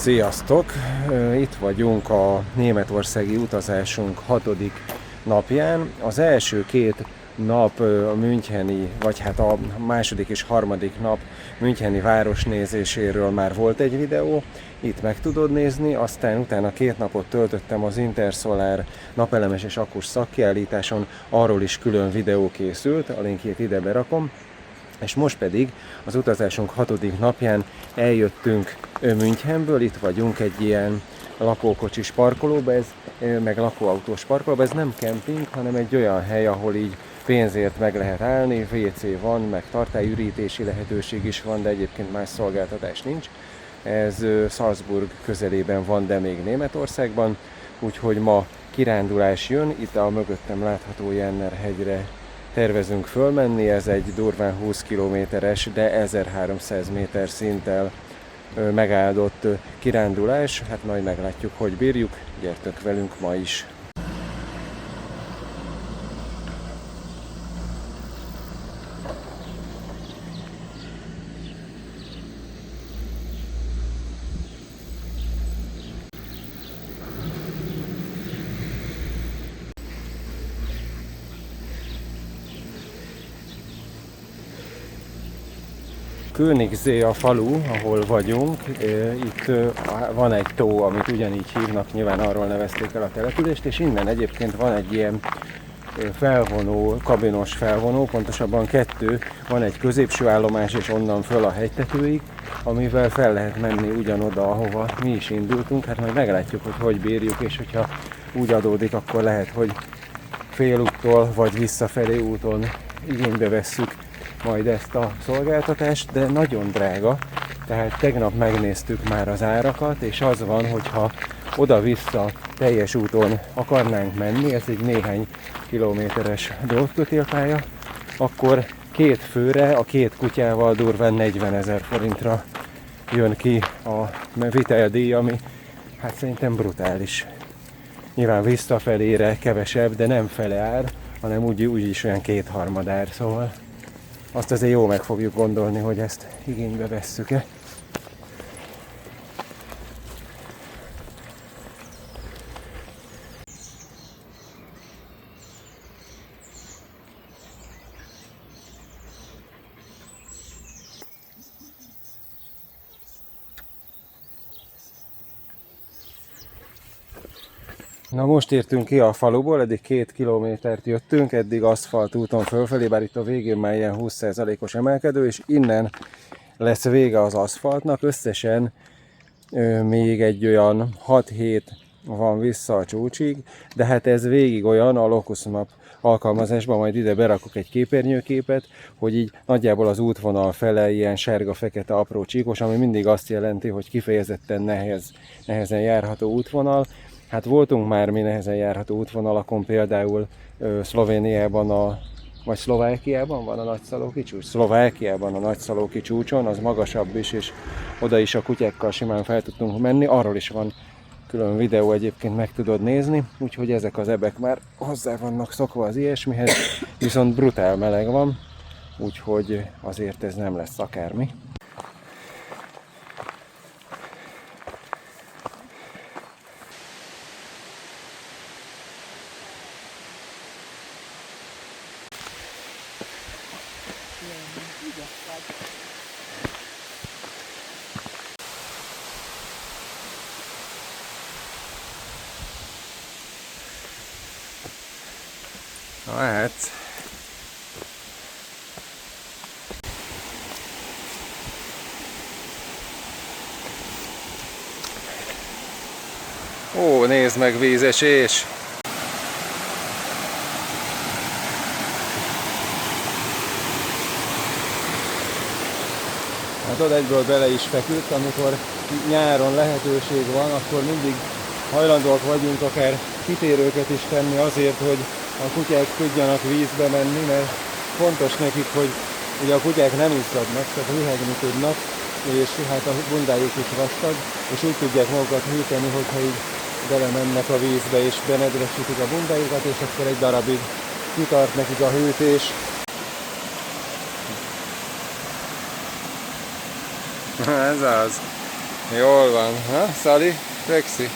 Sziasztok! Itt vagyunk a németországi utazásunk 6. napján. Az első két nap a müncheni, vagy hát a második és harmadik nap müncheni városnézéséről már volt egy videó, itt meg tudod nézni, aztán utána 2 napot töltöttem az Intersolar napelemes és akkus szakkiállításon, arról is külön videó készült, a linkjét ide berakom. És most pedig az utazásunk 6. napján eljöttünk Münchenből, itt vagyunk egy ilyen lakókocsis parkolóba, meg lakóautós parkolóba, ez nem kemping, hanem egy olyan hely, ahol így pénzért meg lehet állni, WC van, meg tartályürítési lehetőség is van, de egyébként más szolgáltatás nincs. Ez Salzburg közelében van, de még Németországban, úgyhogy ma kirándulás jön, itt a mögöttem látható Jenner hegyre tervezünk fölmenni, ez egy durván 20 kilométeres, de 1300 méter szinttel megáldott kirándulás. Hát majd meglátjuk, hogy bírjuk, gyertek velünk ma is! Königssee a falu, ahol vagyunk, itt van egy tó, amit ugyanígy hívnak, nyilván arról nevezték el a települést, és innen egyébként van egy ilyen felvonó, kabinos felvonó, pontosabban 2, van egy középső állomás, és onnan föl a hegytetőig, amivel fel lehet menni ugyanoda, ahova mi is indultunk, hát majd meglátjuk, hogy bírjuk, és hogyha úgy adódik, akkor lehet, hogy félúttól vagy visszafelé úton igénybe vesszük majd ezt a szolgáltatást, de nagyon drága, tehát tegnap megnéztük már az árakat, és az van, hogyha oda-vissza teljes úton akarnánk menni, ez egy néhány kilométeres drótkötélpálya, akkor 2 főre, a 2 kutyával durván 40 000 forintra jön ki a viteldíj, ami hát szerintem brutális. Nyilván visszafelére kevesebb, de nem fele ár, hanem úgy is olyan 2/3 ár, szóval azt azért jó meg fogjuk gondolni, hogy ezt igénybe vesszük-e. Na most értünk ki a faluból, eddig 2 kilométert jöttünk, eddig aszfalt úton fölfelé, bár itt a végén már ilyen 20%-os emelkedő, és innen lesz vége az aszfaltnak, összesen még egy olyan 6 hét van vissza a csúcsig, de hát ez végig olyan, a Locus Map alkalmazásban majd ide berakok egy képernyőképet, hogy így nagyjából az útvonal fele ilyen sárga-fekete apró csíkos, ami mindig azt jelenti, hogy kifejezetten nehezen járható útvonal. Hát voltunk már mi nehezen járható útvonalakon, például Szlovéniában vagy Szlovákiában van a Nagyszalóki csúcs? Szlovákiában a Nagyszalóki csúcson, az magasabb is, és oda is a kutyákkal simán fel tudtunk menni, arról is van külön videó, egyébként meg tudod nézni, úgyhogy ezek az ebek már hozzá vannak szokva az ilyesmihez, viszont brutál meleg van, úgyhogy azért ez nem lesz akármi. Na hát, ó, nézd meg, vízesés! Hát oda egyből bele is feküdt, amikor nyáron lehetőség van, akkor mindig hajlandóak vagyunk akár kitérőket is tenni azért, hogy a kutyák tudjanak vízbe menni, mert fontos nekik, hogy ugye a kutyák nem izzadnak, tehát lihegni tudnak, és hát a bundájuk is vastag, és úgy tudják magukat hűteni, hogyha így belemennek a vízbe és benedvesítik a bundájukat, és akkor egy darabig kitart nekik a hűtés. Ez az. Jól van, ha? Szali? Flexi?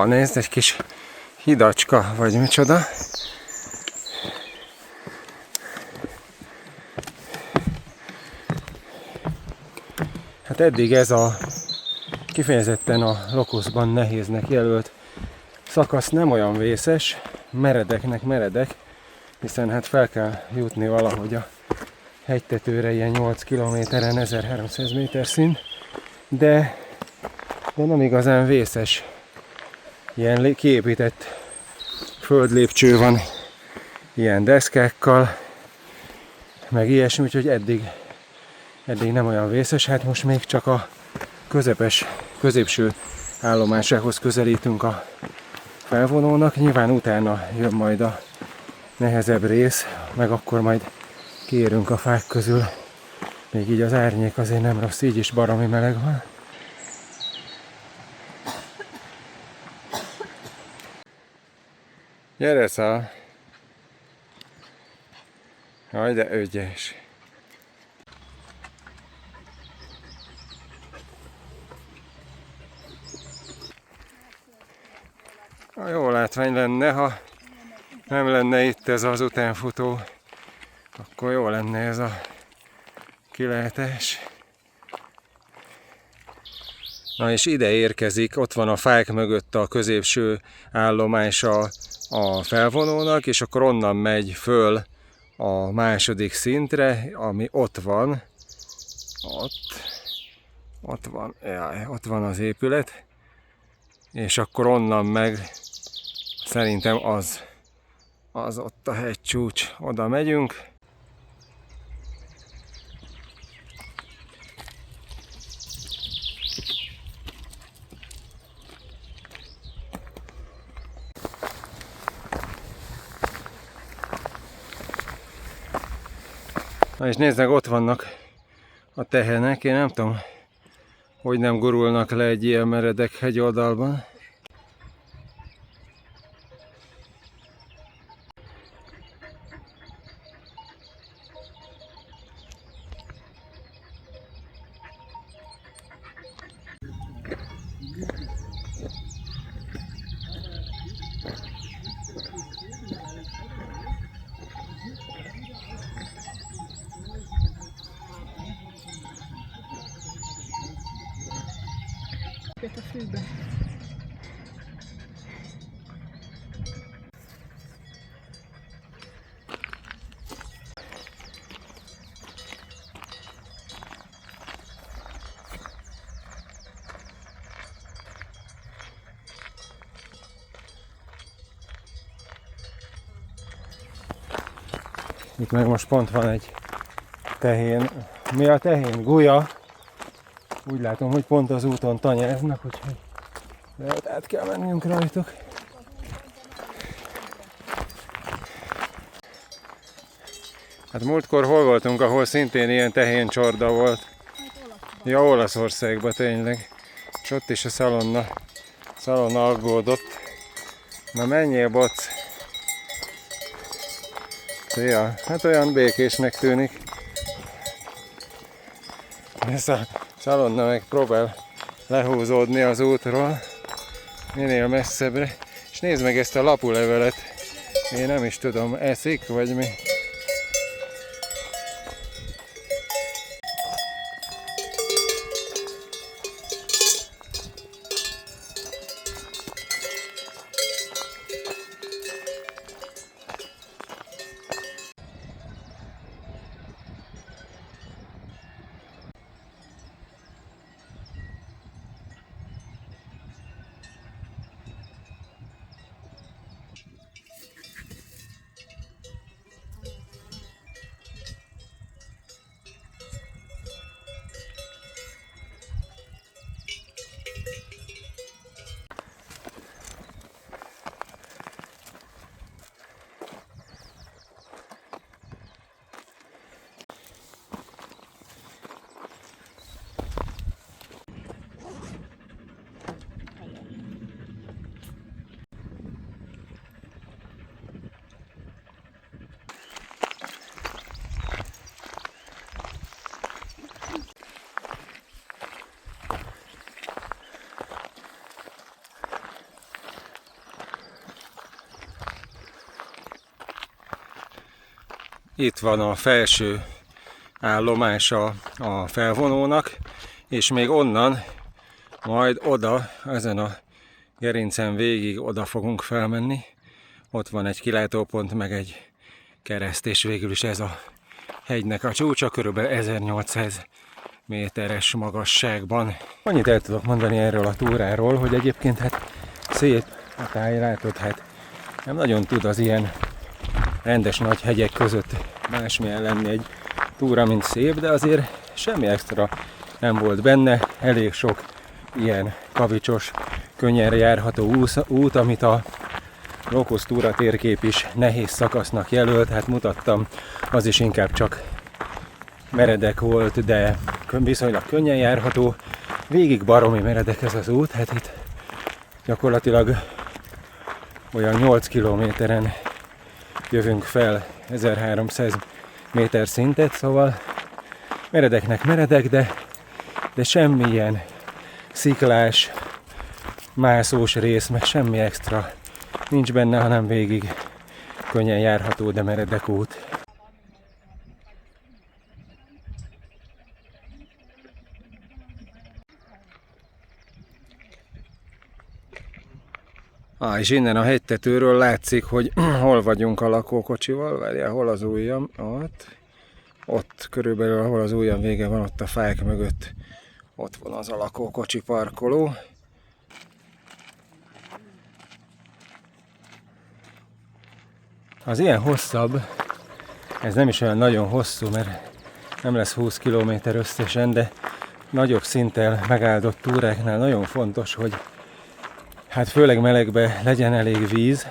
Nézd, egy kis hidacska, vagy micsoda. Hát eddig ez a kifejezetten a Locuszban nehéznek jelölt szakasz nem olyan vészes, meredeknek meredek, hiszen hát fel kell jutni valahogy a hegytetőre, ilyen 8 kilométeren 1300 méter szint, de nem igazán vészes. Ilyen kiépített földlépcső van, ilyen deszkákkal, meg ilyesmi, úgyhogy eddig nem olyan vészes. Hát most még csak a középső állomásához közelítünk a felvonónak. Nyilván utána jön majd a nehezebb rész, meg akkor majd kiérünk a fák közül. Még így az árnyék azért nem rossz, így is baromi meleg van. Gyere, Szál! Jaj, de ügyes! Jó látvány lenne, ha nem lenne itt ez az utánfutó, akkor jó lenne ez a kilátás. Na és ide érkezik, ott van a fák mögött a középső állomása a felvonónak, és akkor onnan megy föl a második szintre, ami ott van. Ott van az épület, és akkor onnan meg szerintem az ott a hegycsúcs, oda megyünk. Na és nézd meg, ott vannak a tehenek, én nem tudom, hogy nem gurulnak le egy ilyen meredek hegyoldalban. A fűbe. Itt meg most pont van egy tehén. Mi a tehén? Gulya. Úgy látom, hogy pont az úton tanyáznak, úgyhogy lehet át kell mennünk rajtuk. Hát múltkor hol voltunk, ahol szintén ilyen tehéncsorda volt? Ja, Olaszországban tényleg. És ott is a szalonna aggódott. Na menjél, boc! Ja, hát olyan békésnek tűnik. Ez a szalonna meg próbál lehúzódni az útról, minél messzebbre. És nézd meg ezt a lapulevelet, én nem is tudom, eszik vagy mi? Itt van a felső állomása a felvonónak, és még onnan majd oda, ezen a gerincen végig oda fogunk felmenni. Ott van egy kilátópont, meg egy kereszt, és végül is ez a hegynek a csúcsa, körülbelül 1800 méteres magasságban. Annyit el tudok mondani erről a túráról, hogy egyébként hát szép a táj, látod, hát nem nagyon tud az ilyen rendes nagy hegyek között másmilyen lenni egy túra, mint szép, de azért semmi extra nem volt benne, elég sok ilyen kavicsos, könnyen járható út, amit a Locust túra térkép is nehéz szakasznak jelölt, hát mutattam, az is inkább csak meredek volt, de viszonylag könnyen járható. Végig baromi meredek ez az út, hát itt gyakorlatilag olyan 8 kilométeren jövünk fel 1300 méter szintet, szóval meredeknek meredek, de semmilyen sziklás, mászós rész, meg semmi extra nincs benne, hanem végig könnyen járható, de meredek út. És innen a hegytetőről látszik, hogy hol vagyunk a lakókocsival, várjál, hol az ujjam, ott körülbelül, ahol az ujjam vége van, ott a fák mögött, ott van az a lakókocsi parkoló. Az ilyen hosszabb, ez nem is olyan nagyon hosszú, mert nem lesz 20 km összesen, de nagyobb szinttel megáldott túráknál nagyon fontos, hogy hát főleg melegben legyen elég víz,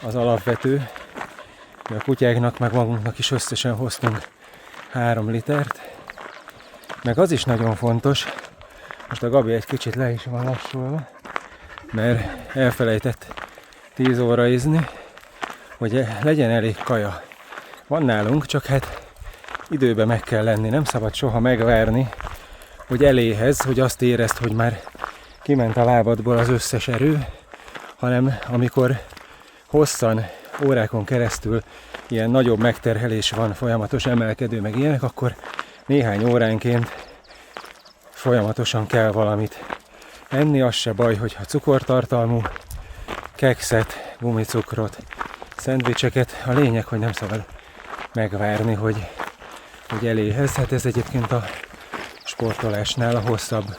az alapvető. A kutyáknak meg magunknak is összesen hoztunk 3 litert. Meg az is nagyon fontos, most a Gabi egy kicsit le is van lassulva, mert elfelejtett 10 óra izni, hogy legyen elég kaja. Van nálunk, csak hát időben meg kell lenni, nem szabad soha megvárni, hogy eléhez, hogy azt érezd, hogy már kiment a lábadból az összes erő, hanem amikor hosszan, órákon keresztül ilyen nagyobb megterhelés van, folyamatos emelkedő, meg ilyenek, akkor néhány óránként folyamatosan kell valamit enni. Az se baj, hogyha cukortartalmú, kekszet, gumicukrot, szendvicseket. A lényeg, hogy nem szabad megvárni, hogy eléhez. Hát ez egyébként a sportolásnál, a hosszabb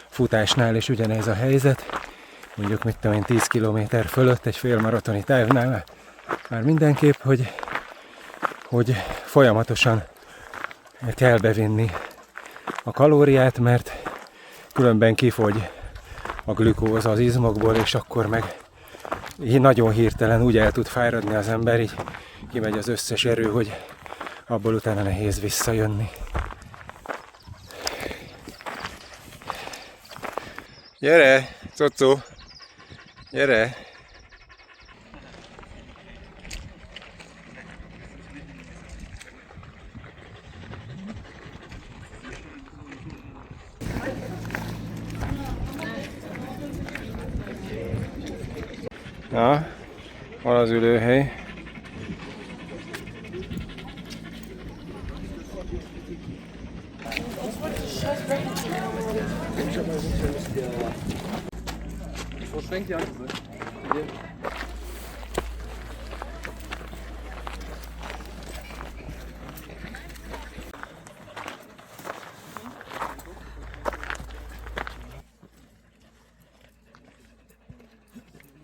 futásnál is ugyanez a helyzet. Mondjuk mit tudom én, 10 km fölött egy félmaratoni távnál már mindenképp, hogy folyamatosan kell bevinni a kalóriát, mert különben kifogy a glükóz az izmokból, és akkor meg nagyon hirtelen úgy el tud fáradni az ember, így kimegy az összes erő, hogy abból utána nehéz visszajönni. Gyere, Cocó! Gyere! Na, hol az ülőhely?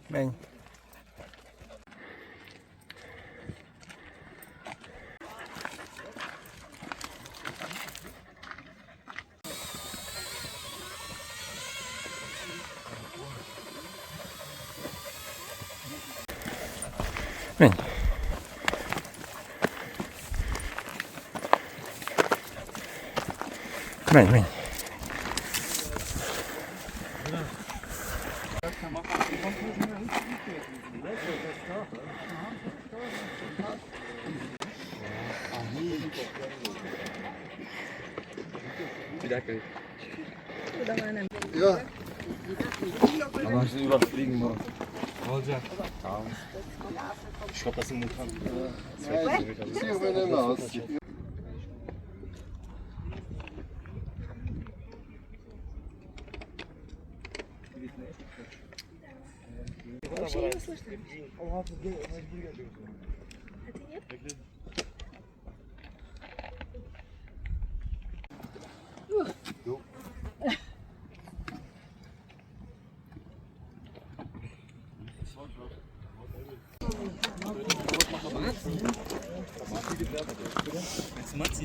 Menj! Menj! Menj, menj! Ja. Aber hast du überfliegen muss. Olacak. Tamam. Şu kapasını mutan.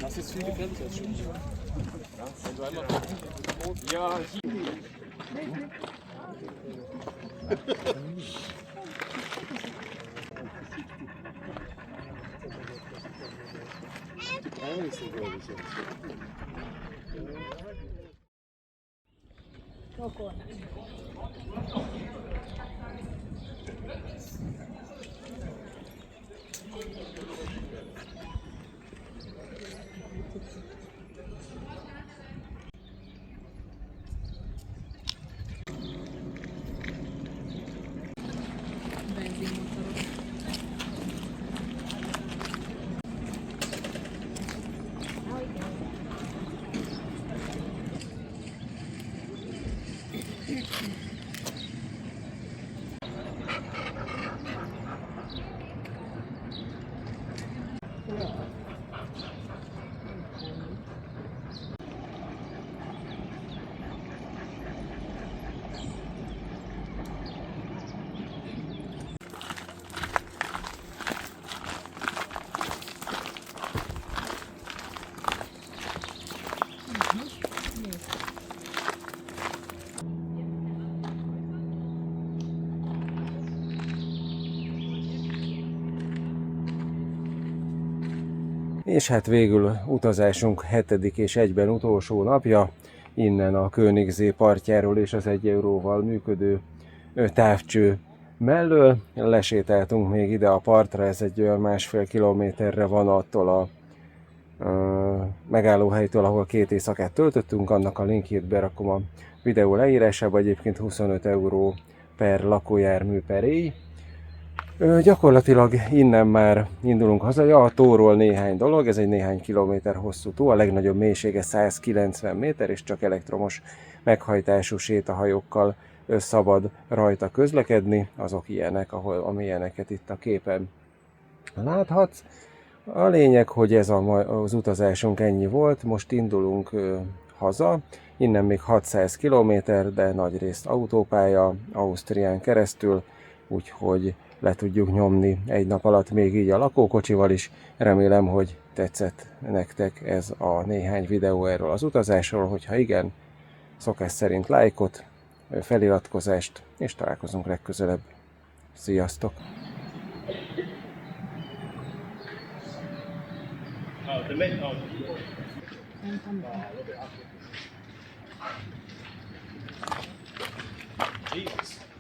Das ist viel gefährlicher als Schwimmen. Ja, wenn du einmal. Ja, És hát végül utazásunk 7. és egyben utolsó napja, innen a Königssee partjáról és az 1 euróval működő távcső mellől lesétáltunk még ide a partra, ez egy olyan 1,5 kilométerre van attól a megállóhelytől, ahol 2 éjszakát töltöttünk, annak a linkjét berakom a videó leírásába, egyébként 25 euró per lakójármű per éj. Gyakorlatilag innen már indulunk haza. Ja, a tóról néhány dolog, ez egy néhány kilométer hosszú tó, a legnagyobb mélysége 190 méter, és csak elektromos meghajtású sétahajókkal szabad rajta közlekedni, azok ilyenek, amilyeneket itt a képen láthatsz. A lényeg, hogy ez az utazásunk ennyi volt, most indulunk haza, innen még 600 km, de nagyrészt autópálya, Ausztrián keresztül, úgyhogy le tudjuk nyomni egy nap alatt még így a lakókocsival is. Remélem, hogy tetszett nektek ez a néhány videó erről az utazásról, hogyha igen, szokás szerint lájkot, feliratkozást, és találkozunk legközelebb. Sziasztok! Jesus.